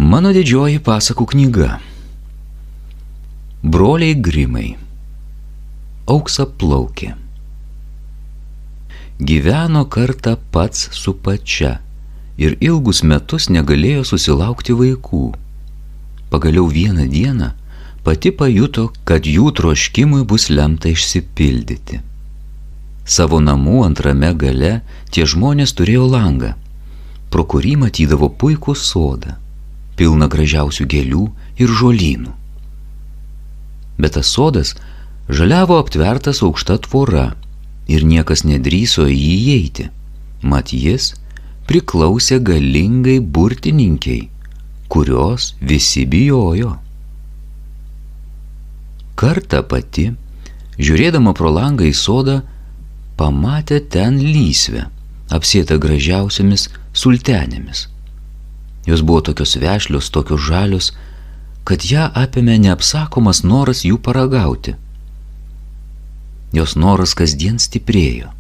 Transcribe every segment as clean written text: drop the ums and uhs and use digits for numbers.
Mano didžioji pasakų knyga. Broliai Grimai. Auksaplaukė. Gyveno kartą pats su pačia ir ilgus metus negalėjo susilaukti vaikų. Pagaliau vieną dieną pati pajuto, kad jų troškimui bus lemta išsipildyti. Savo namų antrame gale tie žmonės turėjo langą, pro kurį matydavo puikų sodą, pilną gražiausių gėlių ir žolynų. Bet tas sodas žaliavo aptvertas aukšta tvora ir niekas nedrįso į jį įeiti, mat jis priklausė galingai burtininkiai, kurios visi bijojo. Kartą pati, žiūrėdama pro langą į sodą, pamatė ten lysvę, apsėtą gražiausiamis sultenėmis. Jos buvo tokios vešlios, tokios žalios, kad ją apėmė neapsakomas noras jų paragauti. Jos noras kasdien stiprėjo.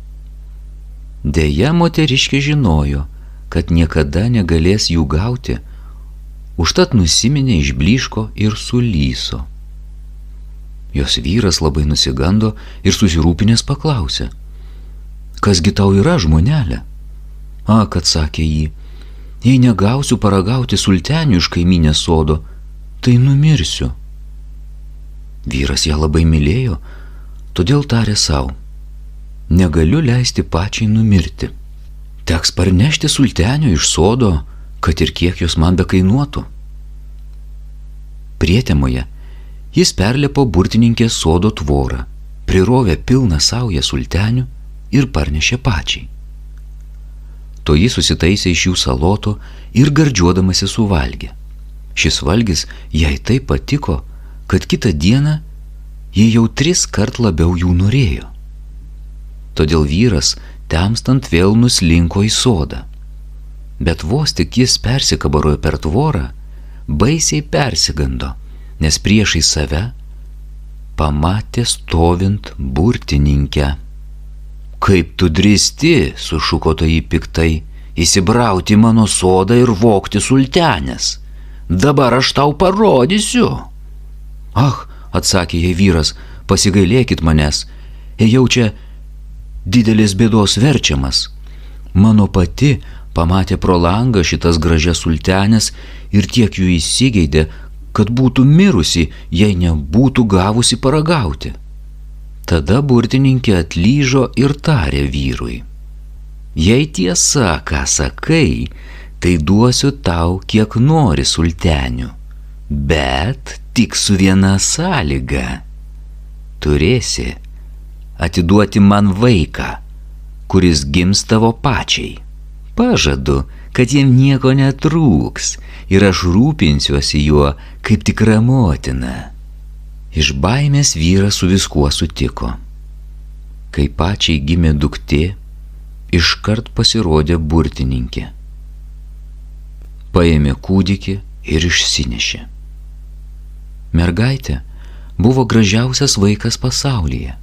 Deja, moteriškė žinojo, kad niekada negalės jų gauti, užtat nusiminė, išblyško ir sulyso. Jos vyras labai nusigando ir susirūpinęs paklausė: "Kasgi tau yra, žmonelė?" "Ak," atsakė jį, "jei negausiu paragauti sultenių iš kaimynės sodo, tai numirsiu." Vyras ją labai mylėjo, todėl tarė sau: "Negaliu leisti pačiai numirti. Teks parnešti sultenių iš sodo, kad ir kiek jos man bekainuotų." Prietemoje jis perlipo burtininkės sodo tvorą, prirovė pilną saują sultenių ir parnešė pačiai. Toji susitaisė iš jų salotų ir gardžiuodamasi suvalgė. Šis valgis jai taip patiko, kad kitą dieną jie jau 3 kart labiau jų norėjo. Todėl vyras temstant vėl nuslinko į sodą. Bet vos tik jis persikabarojo per tvorą, baisiai persigando, nes priešai save pamatė stovint burtininkę. "Kaip tu drįsti," sušuko toji piktai, "įsibrauti į mano sodą ir vogti sultenės. Dabar aš tau parodysiu." "Ach," atsakė jai vyras, "pasigailėkit manęs, ėjau čia didelės bėdos verčiamas. Mano pati pamatė pro langą šitas gražias sultenės ir tiek jų įsigeidė, kad būtų mirusi, jei nebūtų gavusi paragauti." Tada burtininkė atlyžo ir tarė vyrui: "Jei tiesa, ką sakai, tai duosiu tau kiek nori sultenių, bet tik su viena sąlyga. Turėsi atiduoti man vaiką, kuris gims tavo pačiai. Pažadu, kad jiem nieko netrūks ir aš rūpinsiuosi juo kaip tikra motina." Iš baimės vyras su viskuo sutiko. Kai pačiai gimė duktė, iškart pasirodė burtininkė. Paėmė kūdikį ir išsinešė. Mergaitė buvo gražiausias vaikas pasaulyje.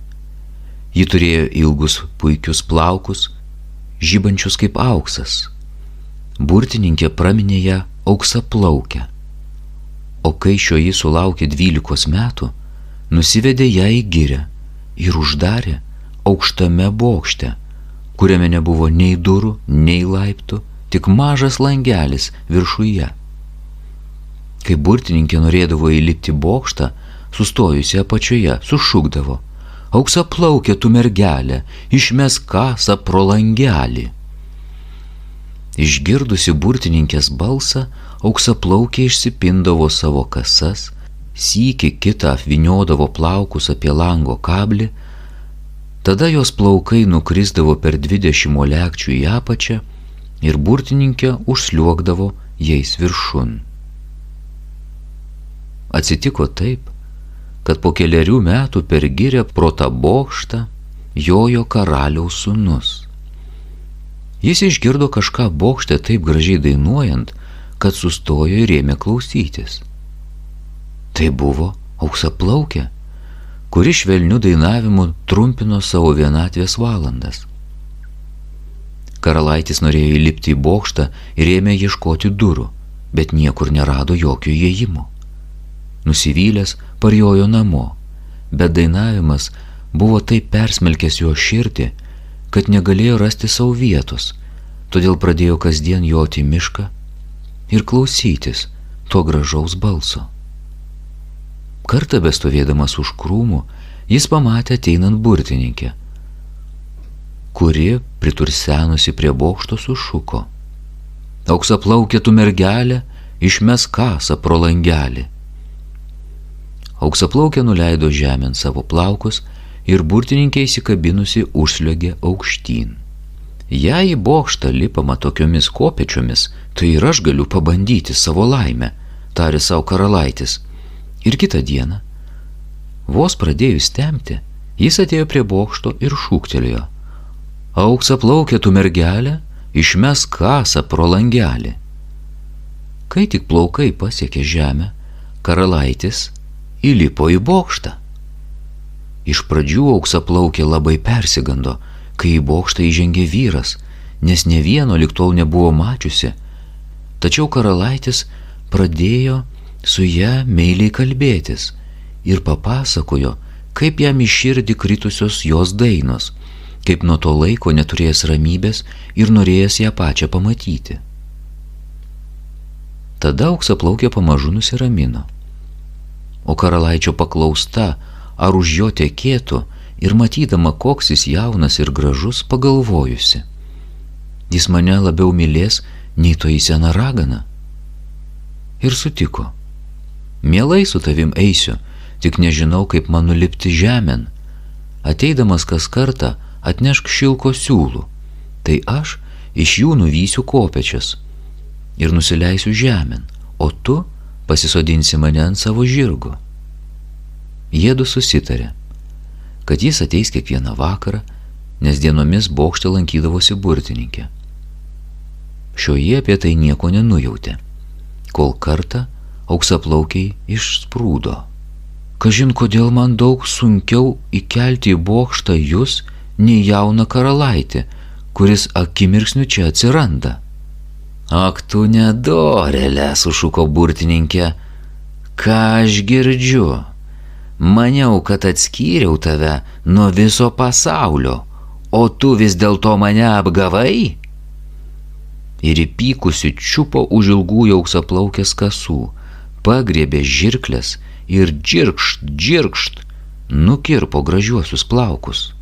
Ji turėjo ilgus puikius plaukus, žibančius kaip auksas. Burtininkė praminė ją Auksaplaukę. O kai šioji sulaukė 12 metų, nusivedė ją į girią ir uždarė aukštame bokšte, kuriame nebuvo nei durų, nei laiptų, tik mažas langelis viršuje. Kai burtininkė norėdavo įlipti bokštą, sustojusi apačioje, sušukdavo: "Auksaplaukė tu mergelė, išmesk kasą pro langelį." Išgirdusi burtininkės balsą, Auksaplaukė išsipindavo savo kasas, sykį kitą apvyniodavo plaukus apie lango kablį, tada jos plaukai nukrisdavo per 20 molekčių į apačią ir burtininkė užsliuogdavo jais viršun. Atsitiko taip, kad po kelerių metų per girią pro tą bokštą jojo karaliaus sūnus. Jis išgirdo kažką bokšte taip gražiai dainuojant, kad sustojo ir ėmė klausytis. Tai buvo Auksaplaukė, kuri švelniu dainavimu trumpino savo vienatvės valandas. Karalaitis norėjo įlipti į bokštą ir ėmė ieškoti durų, bet niekur nerado jokio įėjimo. Nusivylęs parjojo namo, bet dainavimas buvo taip persmelkęs jo širdį, kad negalėjo rasti savo vietos, todėl pradėjo kasdien joti į mišką ir klausytis to gražaus balso. Kartą bestovėdamas už krūmų, jis pamatė ateinant burtininkę, kuri, pritursenusi prie bokšto, sušuko: "Auksaplaukė tu mergelė, išmesk kasą pro langelį." Auksaplaukė nuleido žemėn savo plaukus ir burtininkė įsikabinusi užsliuogė aukštyn. Jei į bokštą lipama tokiomis kopėčiomis, tai ir aš galiu pabandyti savo laimę, tarė savo karalaitis. Ir kitą dieną, vos pradėjus tempti, jis atėjo prie bokšto ir šūktelėjo: "Auksaplaukė tu mergelė, išmesk kasą pro langelį." Kai tik plaukai pasiekė žemę, karalaitis įlipo į bokštą. Iš pradžių auksaplaukė labai persigando, kai į bokštą įžengė vyras, nes ne vieno lig tol nebuvo mačiusi. Tačiau karalaitis pradėjo su ja meiliai kalbėtis ir papasakojo, kaip jam į širdį kritusios jos dainos, kaip nuo to laiko neturėjęs ramybės ir norėjęs ją pačią pamatyti. Tada auksaplaukė pamažu nusiramino. O karalaičio paklausta, ar už jo tekėtų, ir matydama, koks jis jaunas ir gražus, pagalvojusi: "Jis mane labiau mylės nei toji sena ragana." Ir sutiko: "Mielai su tavim eisiu, tik nežinau, kaip man nulipti žemėn. Ateidamas kas kartą atnešk šilko siūlų, tai aš iš jų nuvysiu kopėčias ir nusileisiu žemėn, o tu pasisodinsi mane ant savo žirgo." Jiedu susitarė, kad jis ateis kiekvieną vakarą, nes dienomis bokšte lankydavosi burtininkė. Šioji apie tai nieko nenujautė, kol kartą auksaplaukiai išsprūdo: "Kažin kodėl man daug sunkiau įkelti į bokštą jūs, nei jauną karalaitį, kuris akimirksniu čia atsiranda." "Ak tu nedorėlė," sušuko burtininkė, "ką aš girdžiu? Maniau, kad atskyriau tave nuo viso pasaulio, o tu vis dėlto mane apgavai?" Ir įpykusi čiupo už ilgųjų auksaplaukės kasų, pagriebė žirklės ir džirkšt nukirpo gražiuosius plaukus.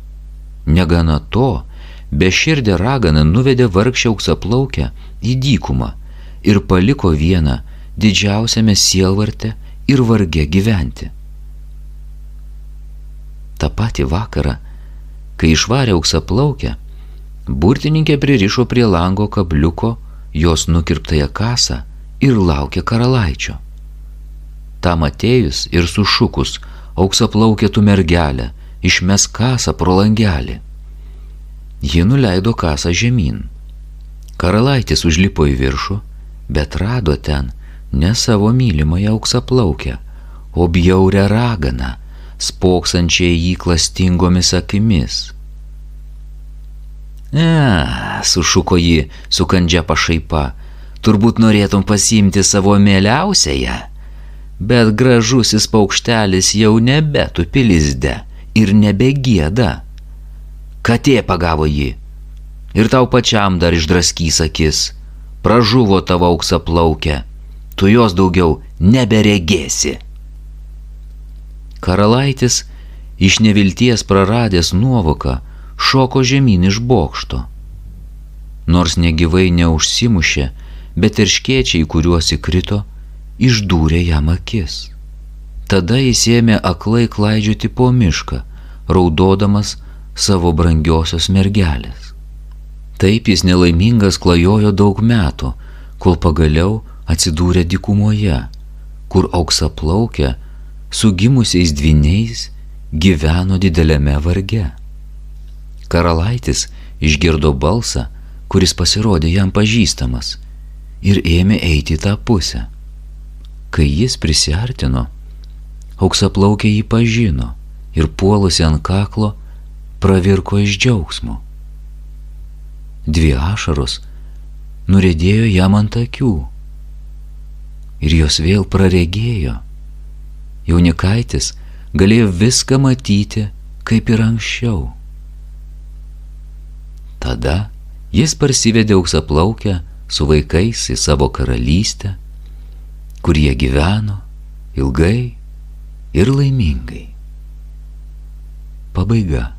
Negana to, beširdė ragana nuvedė vargšę auksaplaukę į dykumą ir paliko vieną didžiausiame sielvarte ir varge gyventi. Ta patį vakarą, kai išvarė auksaplaukę, burtininkė pririšo prie lango kabliuko jos nukirptąją kasą ir laukė karalaičio. Tam atėjus ir sušukus: "Auksaplaukė tu mergelė, išmesk kasą pro langelį." Ji nuleido kasą žemyn. Karalaitis užlipo į viršų, bet rado ten ne savo mylimąją auksaplaukę, o bjaurią raganą, spoksančią jį klastingomis akimis. Sušuko ji su kandžia pašaipa, "turbūt norėtum pasiimti savo mieliausiąją, bet gražusis paukštelis jau nebetupi lizde ir nebegieda. Katė pagavo jį, ir tau pačiam dar išdraskys akis. Pražuvo tavo auksaplaukė, tu jos daugiau neberegėsi." Karalaitis, iš nevilties praradęs nuovoką, šoko žemyn iš bokšto. Nors negyvai neužsimušė, bet erškėčiai, kuriuos įkrito, išdūrė jam akis. Tada jis ėmė aklai klaidžioti po mišką, raudodamas savo brangiosios mergelės. Taip jis nelaimingas klajojo daug metų, kol pagaliau atsidūrė dykumoje, kur auksaplaukė su gimusiais dvyniais gyveno dideliame varge. Karalaitis išgirdo balsą, kuris pasirodė jam pažįstamas, ir ėmė eiti į tą pusę. Kai jis prisiartino, auksaplaukė jį pažino ir puolusi ant kaklo pravirko iš džiaugsmo. 2 ašaros nuriedėjo jam ant akių. ir jos vėl praregėjo. Jaunikaitis galėjo viską matyti, kaip ir anksčiau. Tada jis parsivedė auksaplaukę su vaikais į savo karalystę, kur jie gyveno ilgai ir laimingai. Pabaiga.